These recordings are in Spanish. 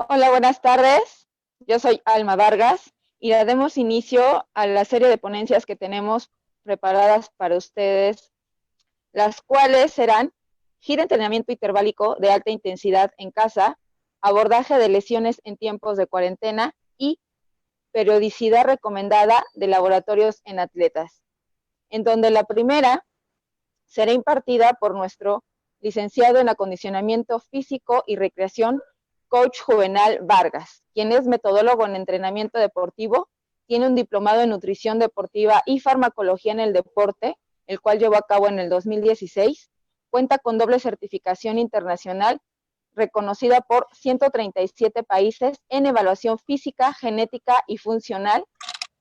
Hola, buenas tardes. Yo soy Alma Vargas y daremos inicio a la serie de ponencias que tenemos preparadas para ustedes, las cuales serán gira entrenamiento interválico de alta intensidad en casa, abordaje de lesiones en tiempos de cuarentena y periodicidad recomendada de laboratorios en atletas, en donde la primera será impartida por nuestro licenciado en acondicionamiento físico y recreación, coach Juvenal Vargas, quien es metodólogo en entrenamiento deportivo, tiene un diplomado en nutrición deportiva y farmacología en el deporte, el cual llevó a cabo en el 2016, cuenta con doble certificación internacional reconocida por 137 países en evaluación física, genética y funcional,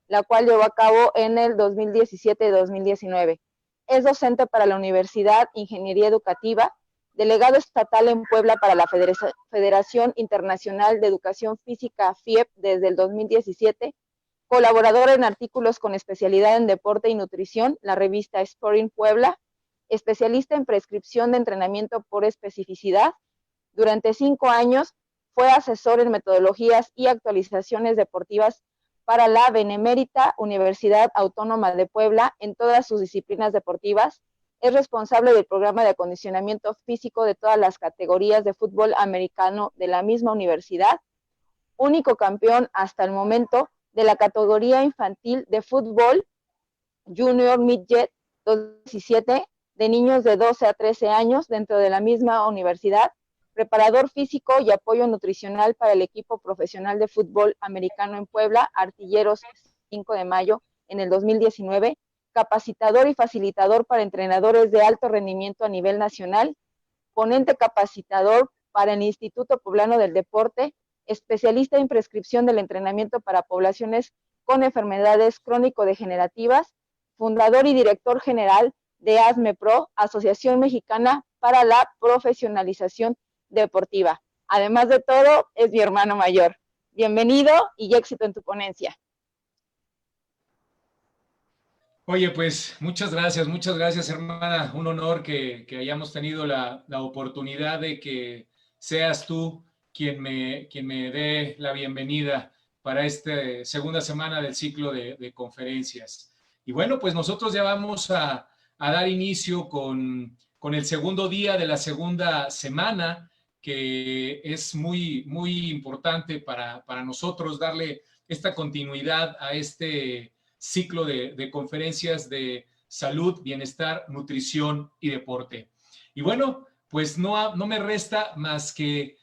la cual llevó a cabo en el 2017 y 2019. Es docente para la Universidad Ingeniería Educativa, delegado estatal en Puebla para la Federación Internacional de Educación Física, FIEP, desde el 2017, colaborador en artículos con especialidad en deporte y nutrición, la revista Sporting Puebla, especialista en prescripción de entrenamiento por especificidad. Durante 5 años fue asesor en metodologías y actualizaciones deportivas para la Benemérita Universidad Autónoma de Puebla en todas sus disciplinas deportivas. Es responsable del programa de acondicionamiento físico de todas las categorías de fútbol americano de la misma universidad. Único campeón hasta el momento de la categoría infantil de fútbol Junior Midget 2017 de niños de 12 a 13 años dentro de la misma universidad. Preparador físico y apoyo nutricional para el equipo profesional de fútbol americano en Puebla, Artilleros 5 de mayo en el 2019, capacitador y facilitador para entrenadores de alto rendimiento a nivel nacional, ponente capacitador para el Instituto Poblano del Deporte, especialista en prescripción del entrenamiento para poblaciones con enfermedades crónico-degenerativas, fundador y director general de ASMEPRO, Asociación Mexicana para la Profesionalización Deportiva. Además de todo, es mi hermano mayor. Bienvenido y éxito en tu ponencia. Oye, pues muchas gracias, hermana. Un honor que hayamos tenido la oportunidad de que seas tú quien me dé la bienvenida para esta segunda semana del ciclo de conferencias. Y bueno, pues nosotros ya vamos a dar inicio con el segundo día de la segunda semana, que es muy importante para nosotros darle esta continuidad a este ciclo de conferencias de salud, bienestar, nutrición y deporte. Y bueno, pues no me resta más que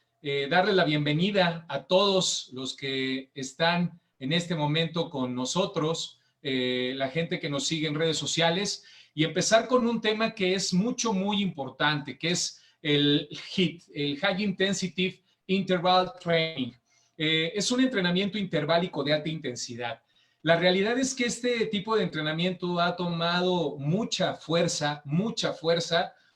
darle la bienvenida a todos los que están en este momento con nosotros, la gente que nos sigue en redes sociales, y empezar con un tema que es muy importante, que es el HIIT, el High Intensity Interval Training. Es un entrenamiento interválico de alta intensidad. La realidad es que este tipo de entrenamiento ha tomado mucha fuerza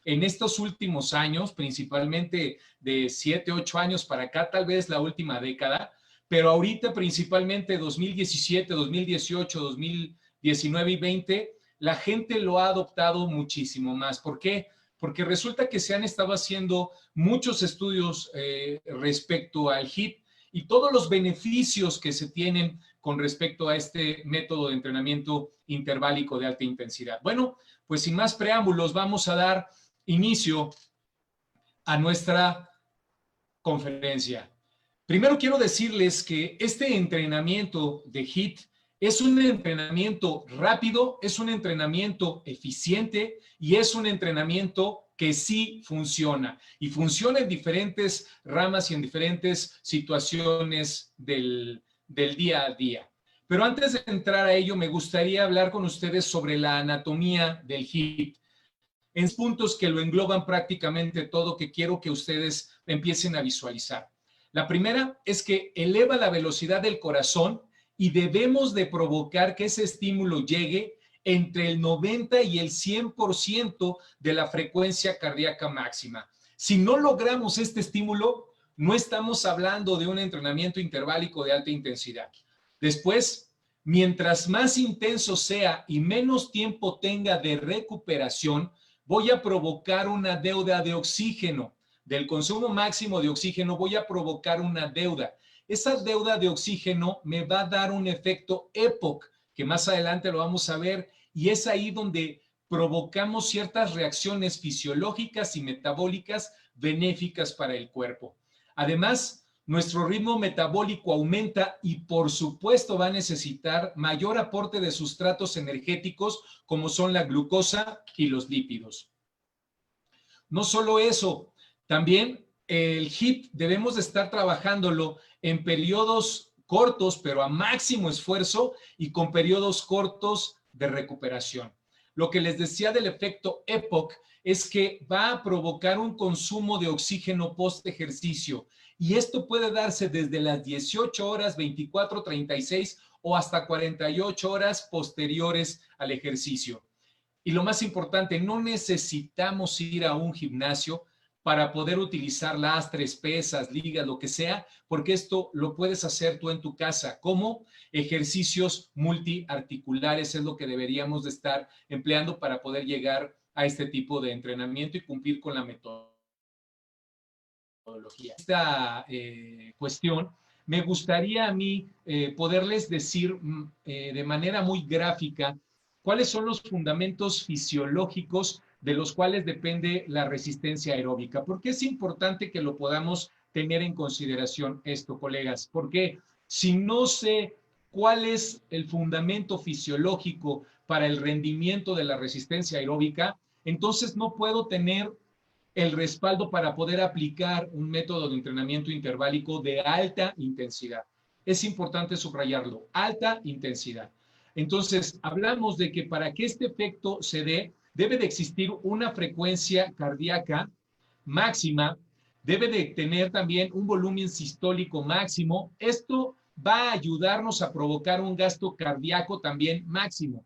en estos últimos años, principalmente de 7, 8 años para acá, tal vez la última década, pero ahorita principalmente 2017, 2018, 2019 y 20, la gente lo ha adoptado muchísimo más. ¿Por qué? Porque resulta que se han estado haciendo muchos estudios respecto al HIIT y todos los beneficios que se tienen con respecto a este método de entrenamiento interválico de alta intensidad. Bueno, pues sin más preámbulos, vamos a dar inicio a nuestra conferencia. Primero quiero decirles que este entrenamiento de HIIT es un entrenamiento rápido, es un entrenamiento eficiente y es un entrenamiento que sí funciona. Y funciona en diferentes ramas y en diferentes situaciones del día a día. Pero antes de entrar a ello, me gustaría hablar con ustedes sobre la anatomía del HIIT, en puntos que lo engloban prácticamente todo, que quiero que ustedes empiecen a visualizar. La primera es que eleva la velocidad del corazón y debemos de provocar que ese estímulo llegue entre el 90 y el 100% de la frecuencia cardíaca máxima. Si no logramos este estímulo, no estamos hablando de un entrenamiento interválico de alta intensidad. Después, mientras más intenso sea y menos tiempo tenga de recuperación, voy a provocar una deuda de oxígeno. del consumo máximo de oxígeno voy a provocar una deuda. Esa deuda de oxígeno me va a dar un efecto EPOC, que más adelante lo vamos a ver, y es ahí donde provocamos ciertas reacciones fisiológicas y metabólicas benéficas para el cuerpo. Además, nuestro ritmo metabólico aumenta y por supuesto va a necesitar mayor aporte de sustratos energéticos como son la glucosa y los lípidos. No solo eso, también el HIIT debemos de estar trabajándolo en periodos cortos, pero a máximo esfuerzo y con periodos cortos de recuperación. Lo que les decía del efecto EPOC es que va a provocar un consumo de oxígeno post ejercicio y esto puede darse desde las 18 horas, 24, 36 o hasta 48 horas posteriores al ejercicio. Y lo más importante, no necesitamos ir a un gimnasio para poder utilizar lastres, pesas, ligas, lo que sea, porque esto lo puedes hacer tú en tu casa, como ejercicios multiarticulares es lo que deberíamos de estar empleando para poder llegar a este tipo de entrenamiento y cumplir con la metodología. Esta cuestión, me gustaría a mí poderles decir de manera muy gráfica cuáles son los fundamentos fisiológicos de los cuales depende la resistencia aeróbica. ¿Por qué es importante que lo podamos tener en consideración esto, colegas? Porque si no sé cuál es el fundamento fisiológico para el rendimiento de la resistencia aeróbica, entonces no puedo tener el respaldo para poder aplicar un método de entrenamiento interválico de alta intensidad. Es importante subrayarlo, alta intensidad. Entonces, hablamos de que para que este efecto se dé, debe de existir una frecuencia cardíaca máxima, debe de tener también un volumen sistólico máximo. Esto va a ayudarnos a provocar un gasto cardíaco también máximo.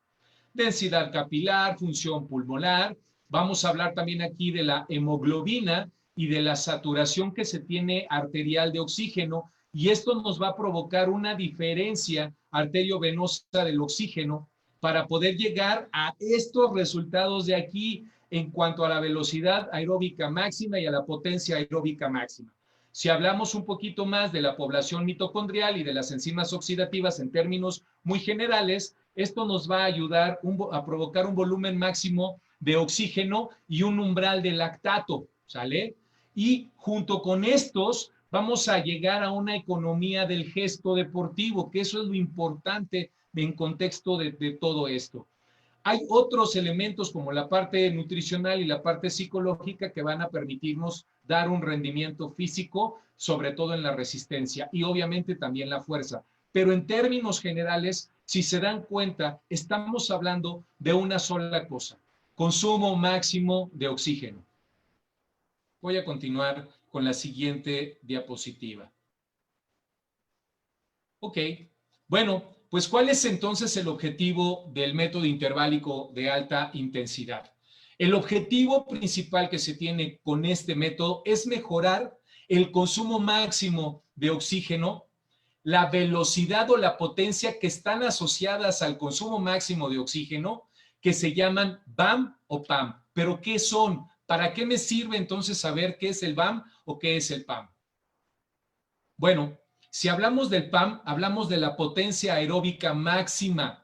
Densidad capilar, función pulmonar. Vamos a hablar también aquí de la hemoglobina y de la saturación que se tiene arterial de oxígeno, y esto nos va a provocar una diferencia arteriovenosa del oxígeno para poder llegar a estos resultados de aquí en cuanto a la velocidad aeróbica máxima y a la potencia aeróbica máxima. Si hablamos un poquito más de la población mitocondrial y de las enzimas oxidativas en términos muy generales, esto nos va a ayudar a provocar un volumen máximo de oxígeno y un umbral de lactato, ¿sale? Y junto con estos vamos a llegar a una economía del gesto deportivo, que eso es lo importante en contexto de todo esto. Hay otros elementos como la parte nutricional y la parte psicológica que van a permitirnos dar un rendimiento físico, sobre todo en la resistencia y obviamente también la fuerza. Pero en términos generales, si se dan cuenta, estamos hablando de una sola cosa, consumo máximo de oxígeno. Voy a continuar con la siguiente diapositiva. Ok, bueno, pues ¿cuál es entonces el objetivo del método interválico de alta intensidad? El objetivo principal que se tiene con este método es mejorar el consumo máximo de oxígeno, la velocidad o la potencia que están asociadas al consumo máximo de oxígeno, que se llaman BAM o PAM. ¿Pero qué son? ¿Para qué me sirve entonces saber qué es el BAM o qué es el PAM? Bueno, si hablamos del PAM, hablamos de la potencia aeróbica máxima.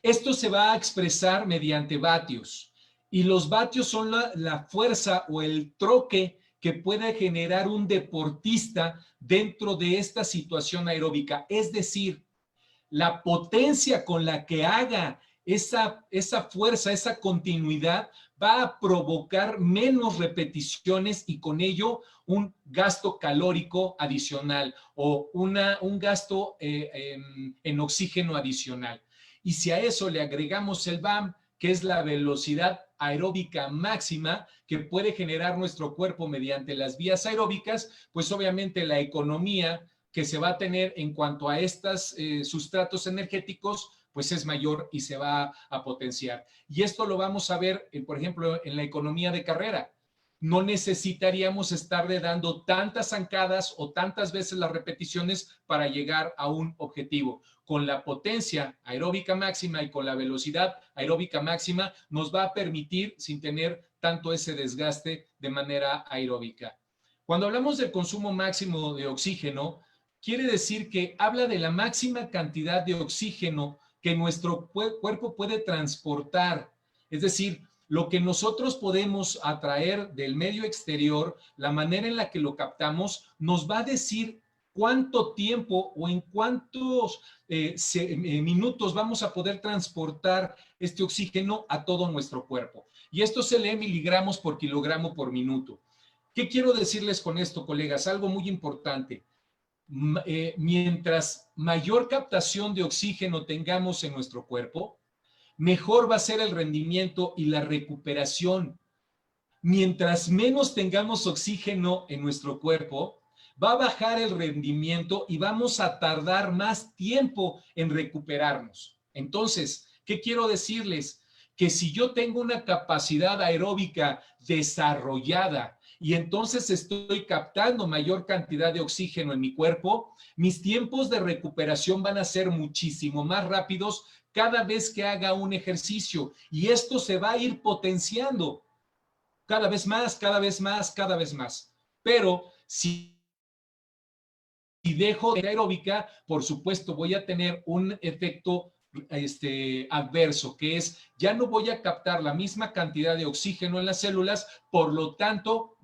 Esto se va a expresar mediante vatios y los vatios son la fuerza o el troque que puede generar un deportista dentro de esta situación aeróbica. Es decir, la potencia con la que haga esa fuerza, esa continuidad, va a provocar menos repeticiones y con ello un gasto calórico adicional o un gasto en oxígeno adicional. Y si a eso le agregamos el BAM, que es la velocidad aeróbica máxima que puede generar nuestro cuerpo mediante las vías aeróbicas, pues obviamente la economía que se va a tener en cuanto a estos sustratos energéticos, pues es mayor y se va a potenciar. Y esto lo vamos a ver, por ejemplo, en la economía de carrera. No necesitaríamos estarle dando tantas zancadas o tantas veces las repeticiones para llegar a un objetivo. Con la potencia aeróbica máxima y con la velocidad aeróbica máxima nos va a permitir sin tener tanto ese desgaste de manera aeróbica. Cuando hablamos del consumo máximo de oxígeno, quiere decir que habla de la máxima cantidad de oxígeno que nuestro cuerpo puede transportar. Es decir, lo que nosotros podemos atraer del medio exterior, la manera en la que lo captamos, nos va a decir cuánto tiempo o en cuántos minutos vamos a poder transportar este oxígeno a todo nuestro cuerpo. Y esto se lee miligramos por kilogramo por minuto. ¿Qué quiero decirles con esto, colegas? Algo muy importante. Mientras mayor captación de oxígeno tengamos en nuestro cuerpo, mejor va a ser el rendimiento y la recuperación. Mientras menos tengamos oxígeno en nuestro cuerpo, va a bajar el rendimiento y vamos a tardar más tiempo en recuperarnos. Entonces, ¿qué quiero decirles? Que si yo tengo una capacidad aeróbica desarrollada y entonces estoy captando mayor cantidad de oxígeno en mi cuerpo, mis tiempos de recuperación van a ser muchísimo más rápidos cada vez que haga un ejercicio y esto se va a ir potenciando cada vez más, cada vez más, cada vez más. Pero si dejo de aeróbica, por supuesto voy a tener un efecto adverso, que es ya no voy a captar la misma cantidad de oxígeno en las células, por lo tanto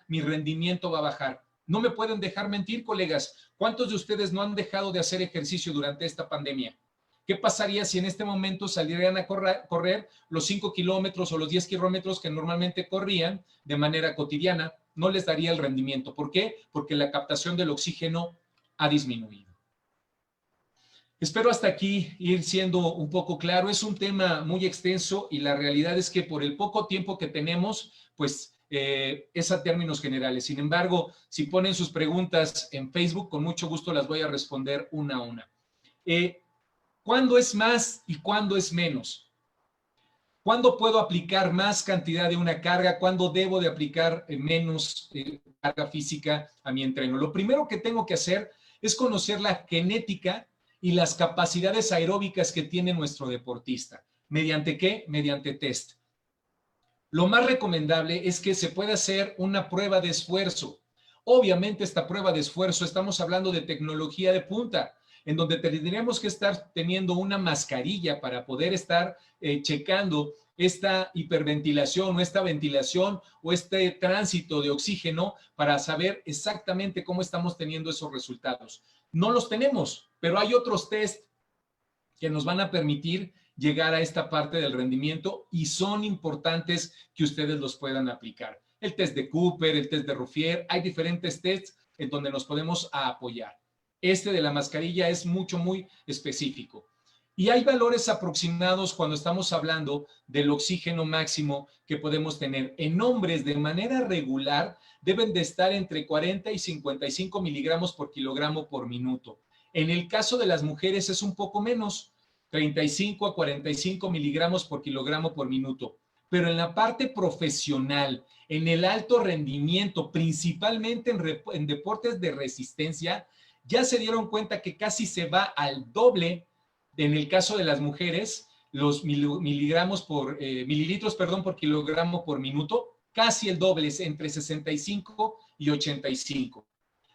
mi rendimiento va a bajar. No me pueden dejar mentir, colegas. ¿Cuántos de ustedes no han dejado de hacer ejercicio durante esta pandemia? ¿Qué pasaría si en este momento salieran a correr los 5 kilómetros o los 10 kilómetros que normalmente corrían de manera cotidiana? No les daría el rendimiento. ¿Por qué? Porque la captación del oxígeno ha disminuido. Espero hasta aquí ir siendo un poco claro. Es un tema muy extenso y la realidad es que por el poco tiempo que tenemos, pues es a términos generales. Sin embargo, si ponen sus preguntas en Facebook, con mucho gusto las voy a responder una a una. ¿Cuándo es más y cuándo es menos? ¿Cuándo puedo aplicar más cantidad de una carga? ¿Cuándo debo de aplicar menos carga física a mi entreno? Lo primero que tengo que hacer es conocer la genética y las capacidades aeróbicas que tiene nuestro deportista. ¿Mediante qué? Mediante test. Lo más recomendable es que se pueda hacer una prueba de esfuerzo. Obviamente esta prueba de esfuerzo, estamos hablando de tecnología de punta, en donde tendríamos que estar teniendo una mascarilla para poder estar checando esta hiperventilación o esta ventilación o este tránsito de oxígeno para saber exactamente cómo estamos teniendo esos resultados. No los tenemos, pero hay otros test que nos van a permitir llegar a esta parte del rendimiento y son importantes que ustedes los puedan aplicar. El test de Cooper, el test de Ruffier, hay diferentes tests en donde nos podemos apoyar. Este de la mascarilla es muy específico. Y hay valores aproximados cuando estamos hablando del oxígeno máximo que podemos tener. En hombres de manera regular deben de estar entre 40 y 55 miligramos por kilogramo por minuto. En el caso de las mujeres es un poco menos, 35 a 45 miligramos por kilogramo por minuto. Pero en la parte profesional, en el alto rendimiento, principalmente en deportes de resistencia, ya se dieron cuenta que casi se va al doble en el caso de las mujeres, los mililitros por kilogramo por minuto, casi el doble, es entre 65 y 85.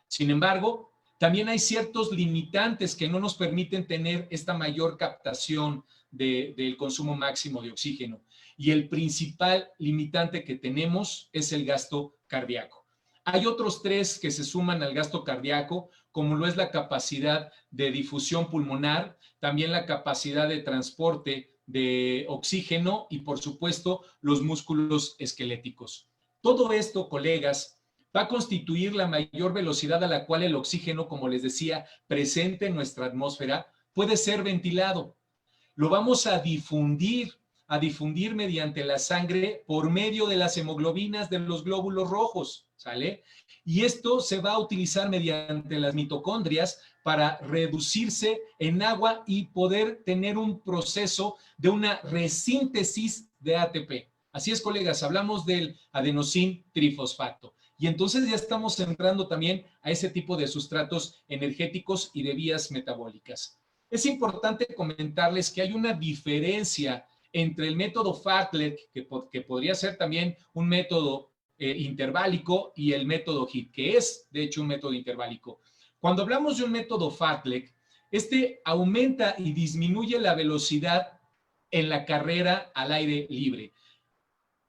Sin embargo, también hay ciertos limitantes que no nos permiten tener esta mayor captación del consumo máximo de oxígeno. Y el principal limitante que tenemos es el gasto cardíaco. Hay otros tres que se suman al gasto cardíaco, como lo es la capacidad de difusión pulmonar, también la capacidad de transporte de oxígeno y, por supuesto, los músculos esqueléticos. Todo esto, colegas, va a constituir la mayor velocidad a la cual el oxígeno, como les decía, presente en nuestra atmósfera, puede ser ventilado. Lo vamos a difundir mediante la sangre por medio de las hemoglobinas de los glóbulos rojos, ¿sale? Y esto se va a utilizar mediante las mitocondrias para reducirse en agua y poder tener un proceso de una resíntesis de ATP. Así es, colegas, hablamos del adenosín trifosfato. Y entonces ya estamos entrando también a ese tipo de sustratos energéticos y de vías metabólicas. Es importante comentarles que hay una diferencia entre el método Fartlek, que podría ser también un método interválico y el método HIIT, que es de hecho un método interválico. Cuando hablamos de un método fartlek, este aumenta y disminuye la velocidad en la carrera al aire libre.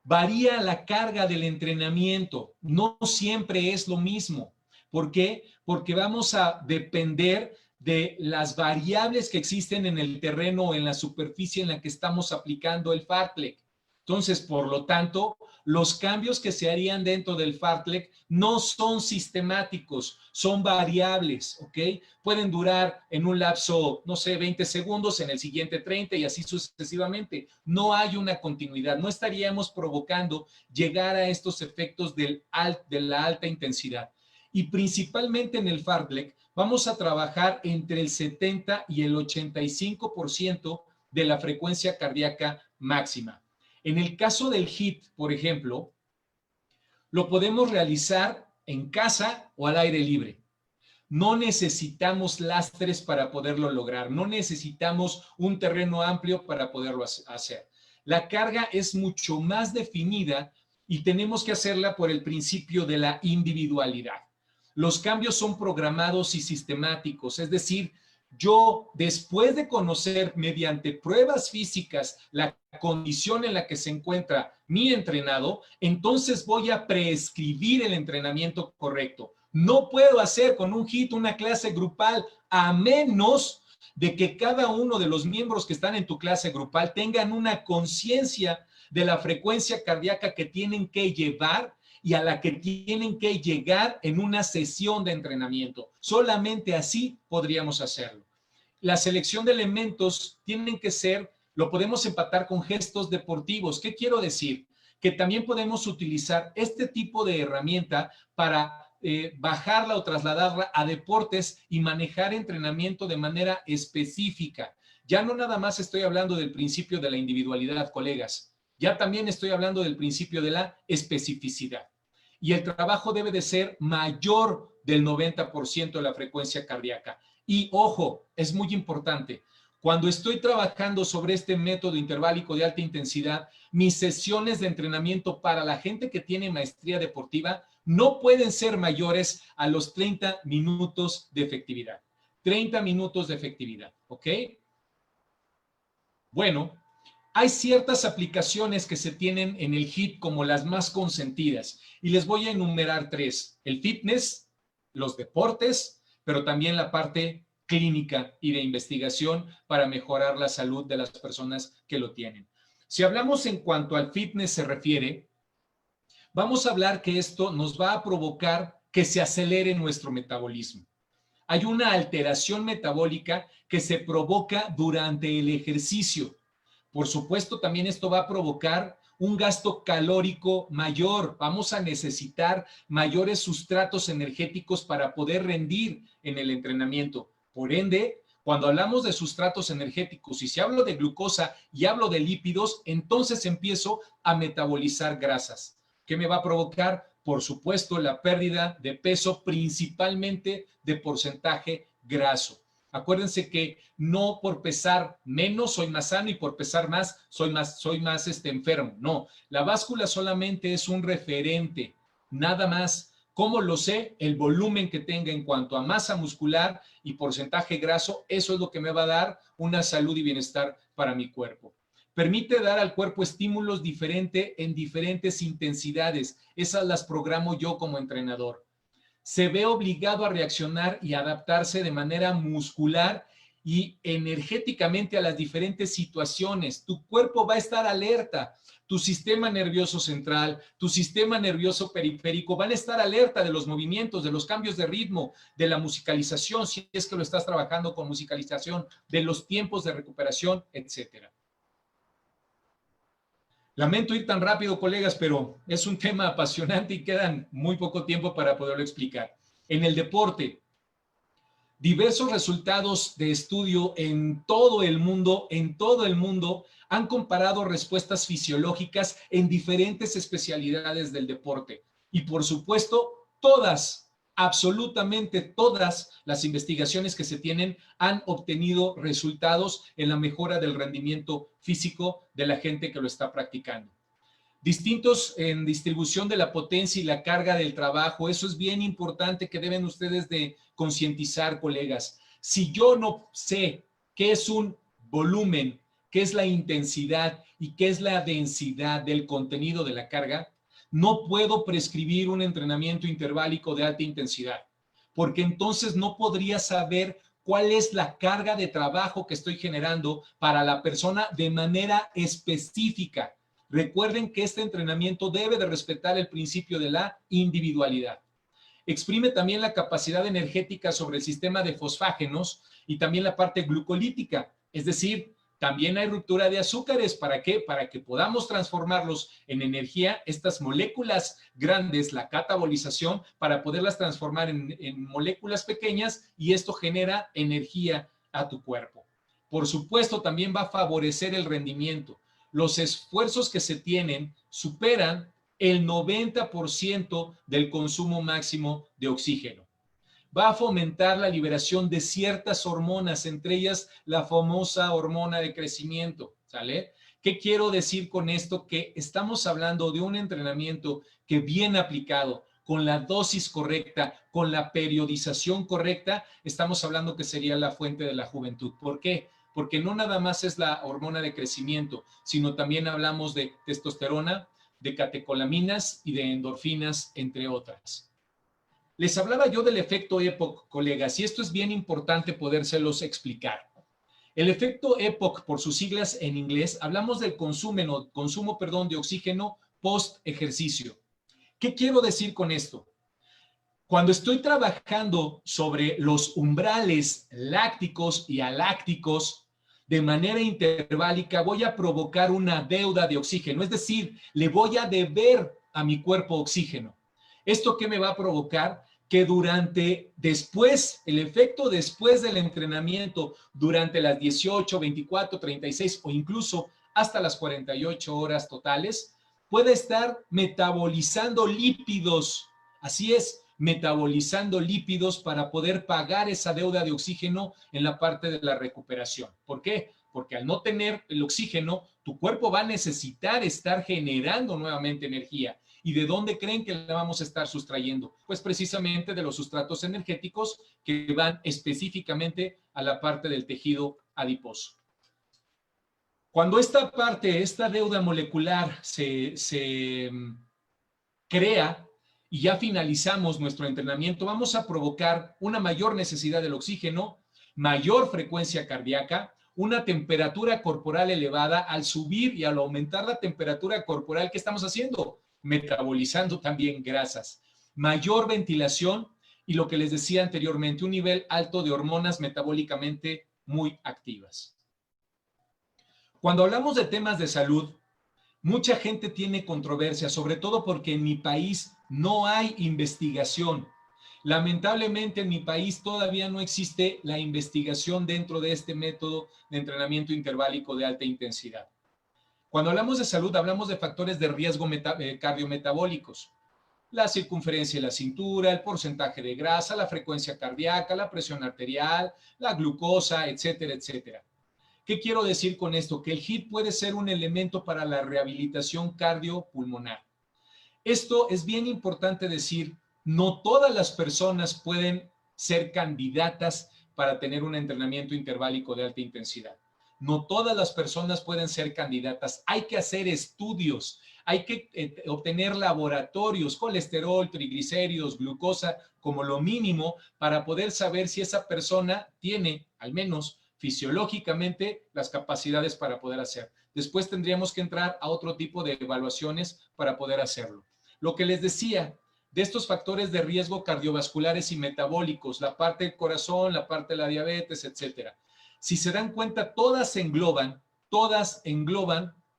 Varía la carga del entrenamiento, no siempre es lo mismo. ¿Por qué? Porque vamos a depender de las variables que existen en el terreno o en la superficie en la que estamos aplicando el fartlek. Entonces, por lo tanto, los cambios que se harían dentro del fartlek no son sistemáticos, son variables, ¿ok? Pueden durar en un lapso, no sé, 20 segundos, en el siguiente 30 y así sucesivamente. No hay una continuidad, no estaríamos provocando llegar a estos efectos de la alta intensidad. Y principalmente en el fartlek vamos a trabajar entre el 70 y el 85% de la frecuencia cardíaca máxima. En el caso del HIIT, por ejemplo, lo podemos realizar en casa o al aire libre. No necesitamos lastres para poderlo lograr, no necesitamos un terreno amplio para poderlo hacer. La carga es mucho más definida y tenemos que hacerla por el principio de la individualidad. Los cambios son programados y sistemáticos, es decir, yo, después de conocer mediante pruebas físicas la condición en la que se encuentra mi entrenado, entonces voy a prescribir el entrenamiento correcto. No puedo hacer con un HIIT una clase grupal a menos de que cada uno de los miembros que están en tu clase grupal tengan una conciencia de la frecuencia cardíaca que tienen que llevar y a la que tienen que llegar en una sesión de entrenamiento. Solamente así podríamos hacerlo. La selección de elementos tienen que ser, lo podemos empatar con gestos deportivos. ¿Qué quiero decir? Que también podemos utilizar este tipo de herramienta para bajarla o trasladarla a deportes y manejar entrenamiento de manera específica. Ya no nada más estoy hablando del principio de la individualidad, colegas. Ya también estoy hablando del principio de la especificidad. Y el trabajo debe de ser mayor del 90% de la frecuencia cardíaca. Y ojo, es muy importante, cuando estoy trabajando sobre este método interválico de alta intensidad, mis sesiones de entrenamiento para la gente que tiene maestría deportiva no pueden ser mayores a los 30 minutos de efectividad. 30 minutos de efectividad, ¿ok? Bueno, hay ciertas aplicaciones que se tienen en el HIIT como las más consentidas y les voy a enumerar tres: el fitness, los deportes, pero también la parte clínica y de investigación para mejorar la salud de las personas que lo tienen. Si hablamos en cuanto al fitness se refiere, vamos a hablar que esto nos va a provocar que se acelere nuestro metabolismo. Hay una alteración metabólica que se provoca durante el ejercicio. Por supuesto, también esto va a provocar un gasto calórico mayor. Vamos a necesitar mayores sustratos energéticos para poder rendir en el entrenamiento. Por ende, cuando hablamos de sustratos energéticos y si hablo de glucosa y hablo de lípidos, entonces empiezo a metabolizar grasas. ¿Qué me va a provocar? Por supuesto, la pérdida de peso, principalmente de porcentaje graso. Acuérdense que no por pesar menos soy más sano y por pesar más soy más enfermo. No, la báscula solamente es un referente, nada más. ¿Cómo lo sé? El volumen que tenga en cuanto a masa muscular y porcentaje graso, eso es lo que me va a dar una salud y bienestar para mi cuerpo. Permite dar al cuerpo estímulos diferentes en diferentes intensidades. Esas las programo yo como entrenador. Se ve obligado a reaccionar y adaptarse de manera muscular y energéticamente a las diferentes situaciones. Tu cuerpo va a estar alerta. Tu sistema nervioso central, tu sistema nervioso periférico van a estar alerta de los movimientos, de los cambios de ritmo, de la musicalización, si es que lo estás trabajando con musicalización, de los tiempos de recuperación, etcétera. Lamento ir tan rápido, colegas, pero es un tema apasionante y quedan muy poco tiempo para poderlo explicar. En el deporte, diversos resultados de estudio en todo el mundo, han comparado respuestas fisiológicas en diferentes especialidades del deporte. Y por supuesto, todas, absolutamente todas las investigaciones que se tienen han obtenido resultados en la mejora del rendimiento físico de la gente que lo está practicando. Distintos en distribución de la potencia y la carga del trabajo. Eso es bien importante que deben ustedes de concientizar, colegas. Si yo no sé qué es un volumen, qué es la intensidad y qué es la densidad del contenido de la carga, no puedo prescribir un entrenamiento interválico de alta intensidad, porque entonces no podría saber cuál es la carga de trabajo que estoy generando para la persona de manera específica. Recuerden que este entrenamiento debe de respetar el principio de la individualidad. Exprime también la capacidad energética sobre el sistema de fosfágenos y también la parte glucolítica, es decir, también hay ruptura de azúcares. ¿Para qué? Para que podamos transformarlos en energía, estas moléculas grandes, la catabolización, para poderlas transformar en moléculas pequeñas, y esto genera energía a tu cuerpo. Por supuesto, también va a favorecer el rendimiento. Los esfuerzos que se tienen superan el 90% del consumo máximo de oxígeno. Va a fomentar la liberación de ciertas hormonas, entre ellas la famosa hormona de crecimiento, ¿sale? ¿Qué quiero decir con esto? Que estamos hablando de un entrenamiento que bien aplicado, con la dosis correcta, con la periodización correcta, estamos hablando que sería la fuente de la juventud. ¿Por qué? Porque no nada más es la hormona de crecimiento, sino también hablamos de testosterona, de catecolaminas y de endorfinas, entre otras. Les hablaba yo del efecto EPOC, colegas, y esto es bien importante podérselos explicar. El efecto EPOC, por sus siglas en inglés, hablamos del consumo de oxígeno post ejercicio. ¿Qué quiero decir con esto? Cuando estoy trabajando sobre los umbrales lácticos y alácticos de manera interválica, voy a provocar una deuda de oxígeno, es decir, le voy a deber a mi cuerpo oxígeno. ¿Esto qué me va a provocar? Que el efecto después del entrenamiento, durante las 18, 24, 36 o incluso hasta las 48 horas totales, puede estar metabolizando lípidos. Así es, metabolizando lípidos para poder pagar esa deuda de oxígeno en la parte de la recuperación. ¿Por qué? Porque al no tener el oxígeno, tu cuerpo va a necesitar estar generando nuevamente energía. ¿Y de dónde creen que la vamos a estar sustrayendo? Pues precisamente de los sustratos energéticos que van específicamente a la parte del tejido adiposo. Cuando esta deuda molecular se crea y ya finalizamos nuestro entrenamiento, vamos a provocar una mayor necesidad del oxígeno, mayor frecuencia cardíaca, una temperatura corporal elevada. Al subir y al aumentar la temperatura corporal, ¿qué estamos haciendo? Metabolizando también grasas, mayor ventilación y lo que les decía anteriormente, un nivel alto de hormonas metabólicamente muy activas. Cuando hablamos de temas de salud, mucha gente tiene controversia, sobre todo porque en mi país no hay investigación. Lamentablemente en mi país todavía no existe la investigación dentro de este método de entrenamiento interválico de alta intensidad. Cuando hablamos de salud, hablamos de factores de riesgo cardiometabólicos. La circunferencia de la cintura, el porcentaje de grasa, la frecuencia cardíaca, la presión arterial, la glucosa, etcétera, etcétera. ¿Qué quiero decir con esto? Que el HIIT puede ser un elemento para la rehabilitación cardiopulmonar. Esto es bien importante decir, no todas las personas pueden ser candidatas para tener un entrenamiento interválico de alta intensidad. No todas las personas pueden ser candidatas. Hay que hacer estudios, hay que obtener laboratorios, colesterol, triglicéridos, glucosa, como lo mínimo, para poder saber si esa persona tiene, al menos fisiológicamente, las capacidades para poder hacer. Después tendríamos que entrar a otro tipo de evaluaciones para poder hacerlo. Lo que les decía, de estos factores de riesgo cardiovasculares y metabólicos, la parte del corazón, la parte de la diabetes, etcétera. Si se dan cuenta, todas engloban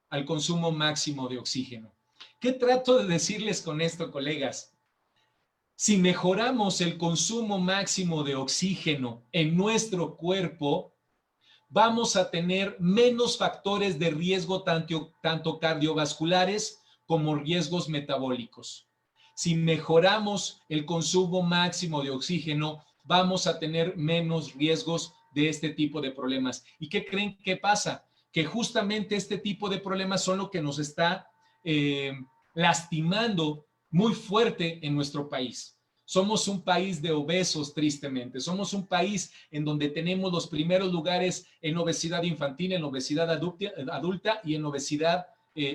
al consumo máximo de oxígeno. ¿Qué trato de decirles con esto, colegas? Si mejoramos el consumo máximo de oxígeno en nuestro cuerpo, vamos a tener menos factores de riesgo, tanto cardiovasculares como riesgos metabólicos. Si mejoramos el consumo máximo de oxígeno, vamos a tener menos riesgos de este tipo de problemas. ¿Y qué creen que pasa? Que justamente este tipo de problemas son lo que nos está eh, lastimando muy fuerte en nuestro país. Somos un país de obesos, tristemente. Somos un país en donde tenemos los primeros lugares en obesidad infantil, en obesidad adulta y en obesidad,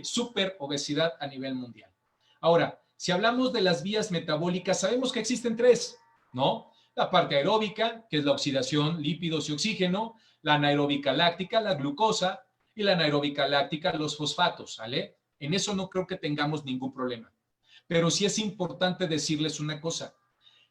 super obesidad a nivel mundial. Ahora, si hablamos de las vías metabólicas, sabemos que existen tres, ¿no? La parte aeróbica, que es la oxidación, lípidos y oxígeno, la anaeróbica láctica, la glucosa, y la anaeróbica láctica, los fosfatos, ¿vale? En eso no creo que tengamos ningún problema. Pero sí es importante decirles una cosa.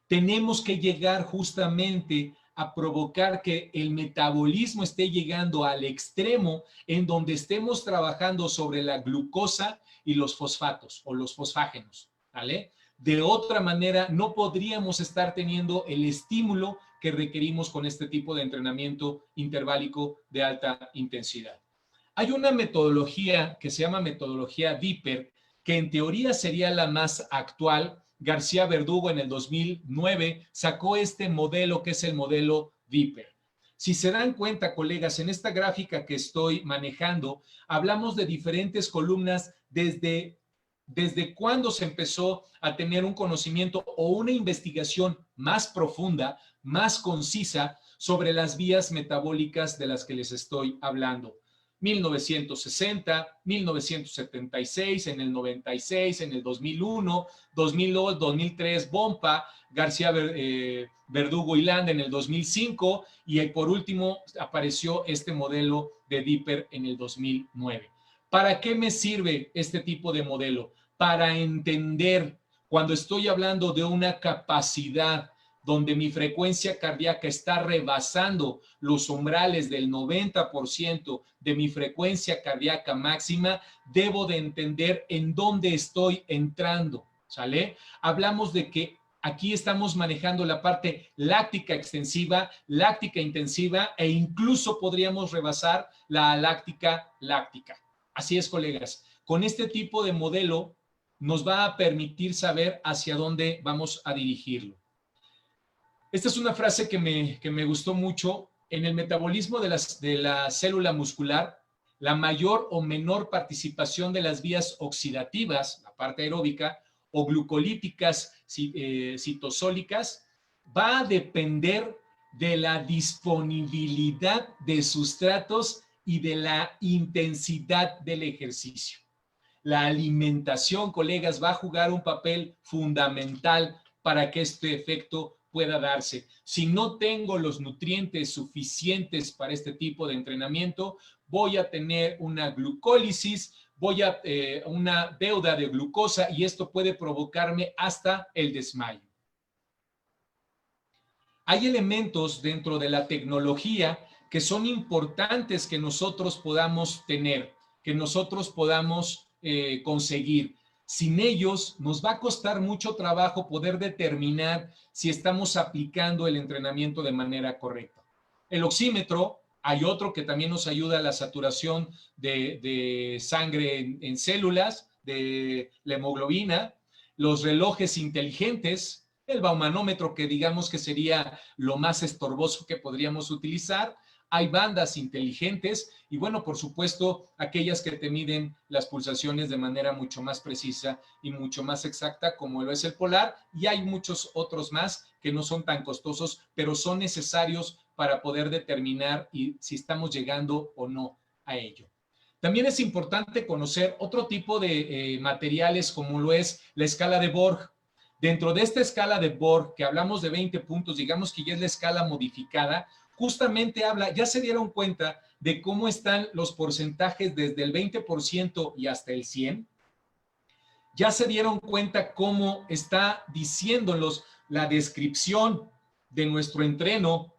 Tenemos que llegar justamente a provocar que el metabolismo esté llegando al extremo en donde estemos trabajando sobre la glucosa y los fosfatos o los fosfágenos, ¿vale? De otra manera, no podríamos estar teniendo el estímulo que requerimos con este tipo de entrenamiento interválico de alta intensidad. Hay una metodología que se llama metodología Viper, que en teoría sería la más actual. García Verdugo en el 2009 sacó este modelo que es el modelo Viper. Si se dan cuenta, colegas, en esta gráfica que estoy manejando, hablamos de diferentes columnas desde cuándo se empezó a tener un conocimiento o una investigación más profunda, más concisa sobre las vías metabólicas de las que les estoy hablando. 1960, 1976, en el 96, en el 2001, 2002, 2003, Bompa, García Verdugo y Landa en el 2005 y por último apareció este modelo de Viper en el 2009. ¿Para qué me sirve este tipo de modelo? Para entender cuando estoy hablando de una capacidad donde mi frecuencia cardíaca está rebasando los umbrales del 90% de mi frecuencia cardíaca máxima, debo de entender en dónde estoy entrando, ¿sale? Hablamos de que aquí estamos manejando la parte láctica extensiva, láctica intensiva e incluso podríamos rebasar la láctica láctica. Así es, colegas. Con este tipo de modelo nos va a permitir saber hacia dónde vamos a dirigirlo. Esta es una frase que me gustó mucho. En el metabolismo de la célula muscular, la mayor o menor participación de las vías oxidativas, la parte aeróbica, o glucolíticas citosólicas, va a depender de la disponibilidad de sustratos y de la intensidad del ejercicio. La alimentación, colegas, va a jugar un papel fundamental para que este efecto pueda darse. Si no tengo los nutrientes suficientes para este tipo de entrenamiento, voy a tener una glucólisis, una deuda de glucosa y esto puede provocarme hasta el desmayo. Hay elementos dentro de la tecnología que son importantes que nosotros podamos tener, que nosotros podamos conseguir. Sin ellos, nos va a costar mucho trabajo poder determinar si estamos aplicando el entrenamiento de manera correcta. El oxímetro, hay otro que también nos ayuda a la saturación de sangre en células, de la hemoglobina, los relojes inteligentes, el baumanómetro, que digamos que sería lo más estorboso que podríamos utilizar. Hay bandas inteligentes y bueno, por supuesto, aquellas que te miden las pulsaciones de manera mucho más precisa y mucho más exacta, como lo es el Polar, y hay muchos otros más que no son tan costosos, pero son necesarios para poder determinar si estamos llegando o no a ello. También es importante conocer otro tipo de materiales como lo es la escala de Borg. Dentro de esta escala de Borg, que hablamos de 20 puntos, digamos que ya es la escala modificada, justamente habla, ya se dieron cuenta de cómo están los porcentajes desde el 20% y hasta el 100%. Ya se dieron cuenta cómo está diciéndolos la descripción de nuestro entreno,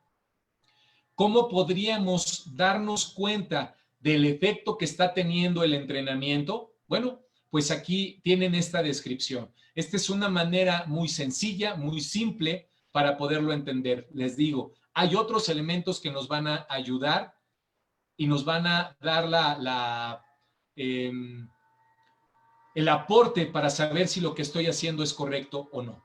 cómo podríamos darnos cuenta del efecto que está teniendo el entrenamiento. Bueno, pues aquí tienen esta descripción. Esta es una manera muy sencilla, muy simple para poderlo entender. Les digo, hay otros elementos que nos van a ayudar y nos van a dar el aporte para saber si lo que estoy haciendo es correcto o no.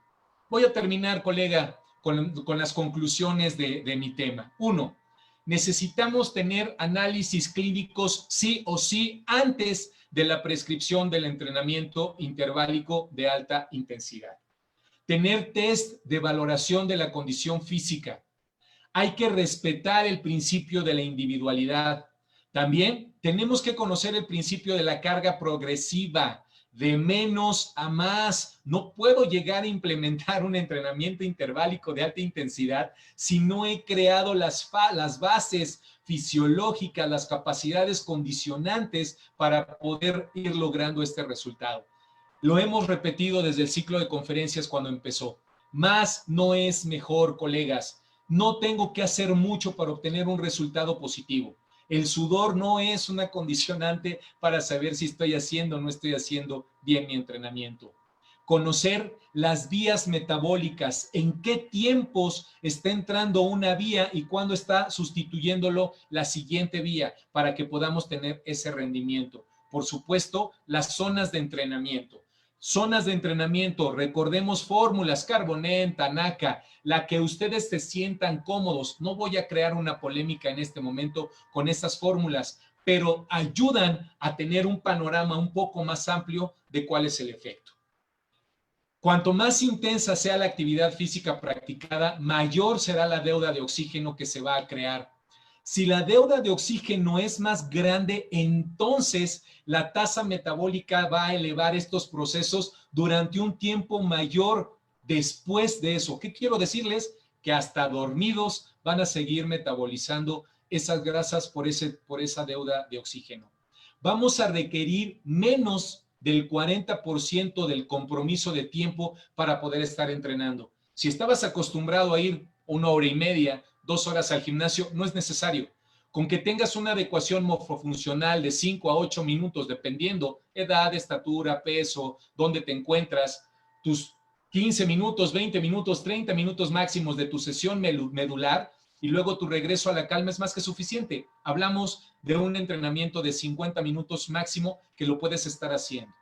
Voy a terminar, colega, con las conclusiones de mi tema. 1. necesitamos tener análisis clínicos sí o sí antes de la prescripción del entrenamiento interválico de alta intensidad. Tener test de valoración de la condición física. Hay que respetar el principio de la individualidad. También tenemos que conocer el principio de la carga progresiva, de menos a más. No puedo llegar a implementar un entrenamiento interválico de alta intensidad si no he creado las bases fisiológicas, las capacidades condicionantes para poder ir logrando este resultado. Lo hemos repetido desde el ciclo de conferencias cuando empezó. Más no es mejor, colegas. No tengo que hacer mucho para obtener un resultado positivo. El sudor no es una condicionante para saber si estoy haciendo o no estoy haciendo bien mi entrenamiento. Conocer las vías metabólicas, en qué tiempos está entrando una vía y cuándo está sustituyéndolo la siguiente vía para que podamos tener ese rendimiento. Por supuesto, las zonas de entrenamiento. Zonas de entrenamiento, recordemos fórmulas, Carbonen, Tanaka, la que ustedes se sientan cómodos. No voy a crear una polémica en este momento con esas fórmulas, pero ayudan a tener un panorama un poco más amplio de cuál es el efecto. Cuanto más intensa sea la actividad física practicada, mayor será la deuda de oxígeno que se va a crear. Si la deuda de oxígeno es más grande, entonces la tasa metabólica va a elevar estos procesos durante un tiempo mayor después de eso. ¿Qué quiero decirles? Que hasta dormidos van a seguir metabolizando esas grasas por esa deuda de oxígeno. Vamos a requerir menos del 40% del compromiso de tiempo para poder estar entrenando. Si estabas acostumbrado a ir 1 hora y media, 2 horas al gimnasio, no es necesario. Con que tengas una adecuación morfofuncional de 5 a 8 minutos, dependiendo edad, estatura, peso, dónde te encuentras, tus 15 minutos, 20 minutos, 30 minutos máximos de tu sesión medular y luego tu regreso a la calma es más que suficiente. Hablamos de un entrenamiento de 50 minutos máximo que lo puedes estar haciendo.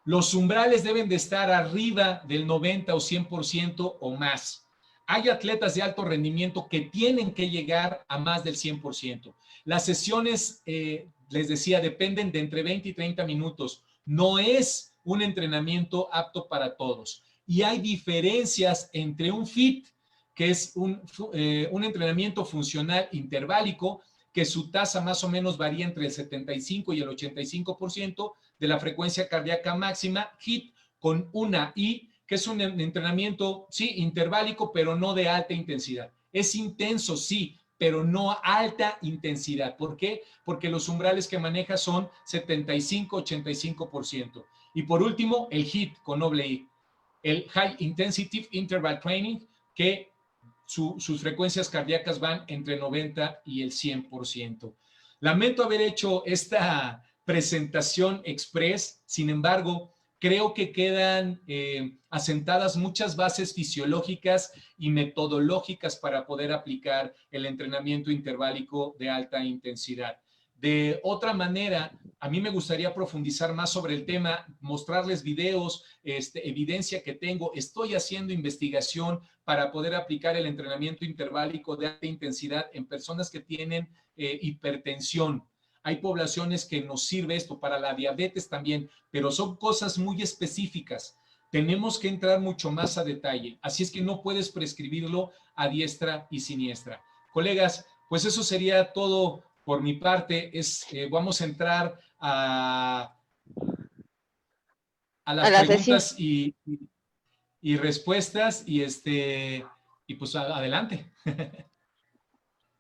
Los umbrales deben de estar arriba del 90 o 100% o más. Hay atletas de alto rendimiento que tienen que llegar a más del 100%. Las sesiones, les decía, dependen de entre 20 y 30 minutos. No es un entrenamiento apto para todos. Y hay diferencias entre un FIT, que es un entrenamiento funcional interválico, que su tasa más o menos varía entre el 75 y el 85% de la frecuencia cardíaca máxima, HIIT, con una I, que es un entrenamiento, sí, interválico, pero no de alta intensidad. Es intenso, sí, pero no alta intensidad. ¿Por qué? Porque los umbrales que maneja son 75-85%. Y por último, el HIIT con doble I, el High Intensity Interval Training, que sus frecuencias cardíacas van entre 90 y el 100%. Lamento haber hecho esta presentación express, sin embargo, creo que quedan asentadas muchas bases fisiológicas y metodológicas para poder aplicar el entrenamiento interválico de alta intensidad. De otra manera, a mí me gustaría profundizar más sobre el tema, mostrarles videos, evidencia que tengo. Estoy haciendo investigación para poder aplicar el entrenamiento interválico de alta intensidad en personas que tienen hipertensión. Hay poblaciones que nos sirve esto, para la diabetes también, pero son cosas muy específicas. Tenemos que entrar mucho más a detalle, así es que no puedes prescribirlo a diestra y siniestra. Colegas, pues eso sería todo por mi parte. Vamos a entrar a las preguntas y respuestas y pues adelante.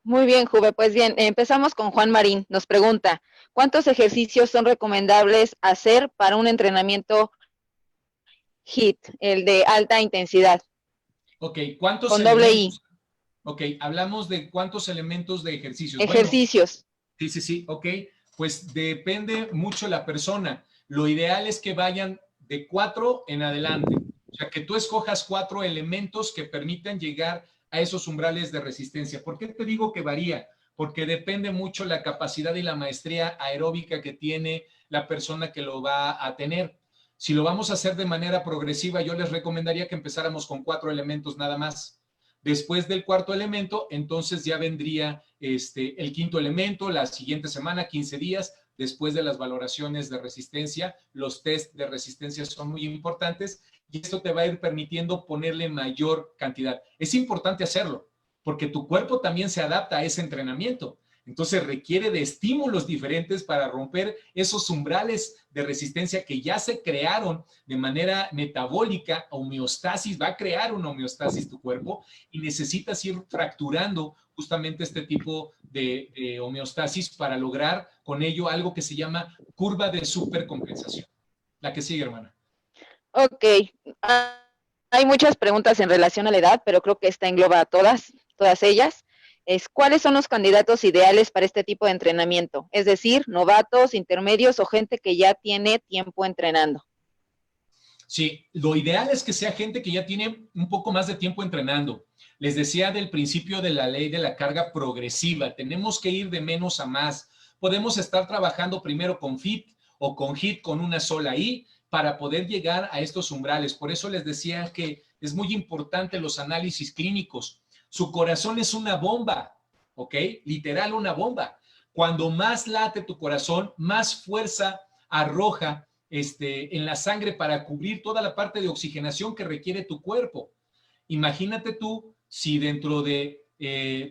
Muy bien, Juve. Pues bien, empezamos con Juan Marín. Nos pregunta, ¿cuántos ejercicios son recomendables hacer para un entrenamiento HIIT, el de alta intensidad? Ok, ¿cuántos con doble I. Ok, hablamos de cuántos elementos de ejercicios. Ejercicios. Bueno, sí, ok. Pues depende mucho la persona. Lo ideal es que vayan de 4 en adelante. O sea, que tú escojas 4 elementos que permitan llegar a esos umbrales de resistencia. ¿Por qué te digo que varía? Porque depende mucho la capacidad y la maestría aeróbica que tiene la persona que lo va a tener. Si lo vamos a hacer de manera progresiva, yo les recomendaría que empezáramos con 4 elementos nada más. Después del cuarto elemento, entonces ya vendría el quinto elemento, la siguiente semana, 15 días, después de las valoraciones de resistencia. Los test de resistencia son muy importantes y esto te va a ir permitiendo ponerle mayor cantidad. Es importante hacerlo porque tu cuerpo también se adapta a ese entrenamiento. Entonces requiere de estímulos diferentes para romper esos umbrales de resistencia que ya se crearon de manera metabólica. Homeostasis, va a crear una homeostasis tu cuerpo y necesitas ir fracturando justamente este tipo de homeostasis para lograr con ello algo que se llama curva de supercompensación. La que sigue, hermana. Ok. Hay muchas preguntas en relación a la edad, pero creo que esta engloba a todas ellas. ¿Cuáles son los candidatos ideales para este tipo de entrenamiento? Es decir, novatos, intermedios o gente que ya tiene tiempo entrenando. Sí, lo ideal es que sea gente que ya tiene un poco más de tiempo entrenando. Les decía del principio de la ley de la carga progresiva, tenemos que ir de menos a más. Podemos estar trabajando primero con FIT o con HIIT con una sola I para poder llegar a estos umbrales. Por eso les decía que es muy importante los análisis clínicos. Su corazón es una bomba, ¿ok? Literal una bomba. Cuando más late tu corazón, más fuerza arroja en la sangre para cubrir toda la parte de oxigenación que requiere tu cuerpo. Imagínate tú si dentro de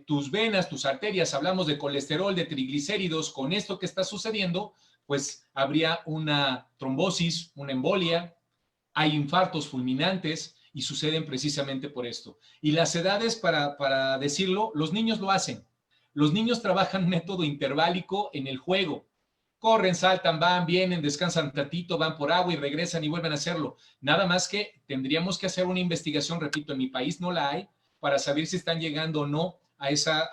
tus venas, tus arterias, hablamos de colesterol, de triglicéridos, con esto que está sucediendo, pues habría una trombosis, una embolia, hay infartos fulminantes y suceden precisamente por esto. Y las edades, para decirlo, los niños lo hacen. Los niños trabajan método interválico en el juego. Corren, saltan, van, vienen, descansan tantito, van por agua y regresan y vuelven a hacerlo. Nada más que tendríamos que hacer una investigación, repito, en mi país no la hay, para saber si están llegando o no a esas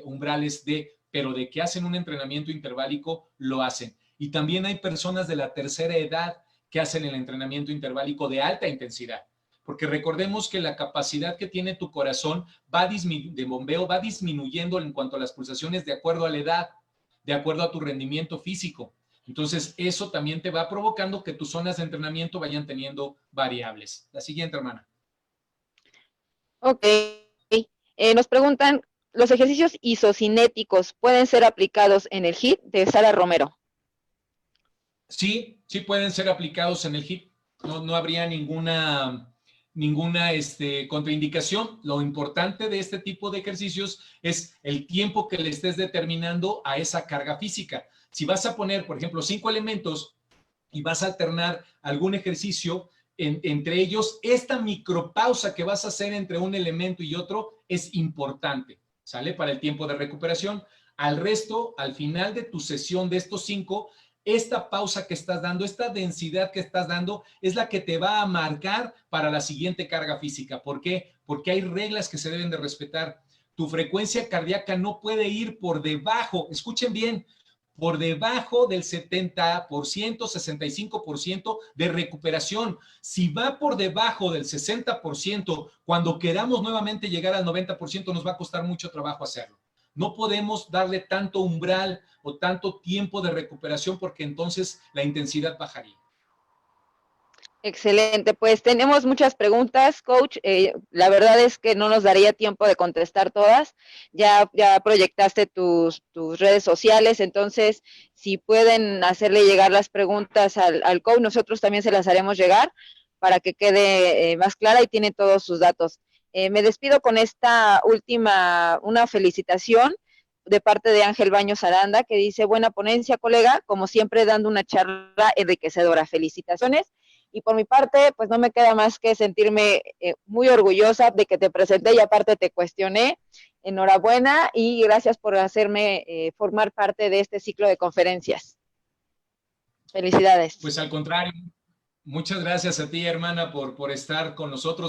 umbrales pero de que hacen un entrenamiento interválico, lo hacen. Y también hay personas de la tercera edad que hacen el entrenamiento interválico de alta intensidad. Porque recordemos que la capacidad que tiene tu corazón de bombeo va disminuyendo en cuanto a las pulsaciones de acuerdo a la edad, de acuerdo a tu rendimiento físico. Entonces, eso también te va provocando que tus zonas de entrenamiento vayan teniendo variables. La siguiente, hermana. Ok. Nos preguntan, ¿los ejercicios isocinéticos pueden ser aplicados en el HIIT? De Sara Romero. Sí, sí pueden ser aplicados en el HIIT. No habría ninguna contraindicación. Lo importante de este tipo de ejercicios es el tiempo que le estés determinando a esa carga física. Si vas a poner, por ejemplo, 5 elementos y vas a alternar algún ejercicio, entre ellos, esta micropausa que vas a hacer entre un elemento y otro es importante, ¿sale? Para el tiempo de recuperación. Al resto, al final de tu sesión de estos 5, esta pausa que estás dando, esta densidad que estás dando, es la que te va a marcar para la siguiente carga física. ¿Por qué? Porque hay reglas que se deben de respetar. Tu frecuencia cardíaca no puede ir por debajo, escuchen bien, por debajo del 70%, 65% de recuperación. Si va por debajo del 60%, cuando queramos nuevamente llegar al 90%, nos va a costar mucho trabajo hacerlo. No podemos darle tanto umbral o tanto tiempo de recuperación porque entonces la intensidad bajaría. Excelente, pues tenemos muchas preguntas, coach. La verdad es que no nos daría tiempo de contestar todas. Ya proyectaste tus redes sociales, entonces si pueden hacerle llegar las preguntas al coach, nosotros también se las haremos llegar para que quede más clara y tiene todos sus datos. Me despido con esta última, una felicitación de parte de Ángel Baños Aranda, que dice, buena ponencia, colega, como siempre dando una charla enriquecedora. Felicitaciones. Y por mi parte, pues no me queda más que sentirme muy orgullosa de que te presenté y aparte te cuestioné. Enhorabuena y gracias por hacerme formar parte de este ciclo de conferencias. Felicidades. Pues al contrario, muchas gracias a ti, hermana, por estar con nosotros.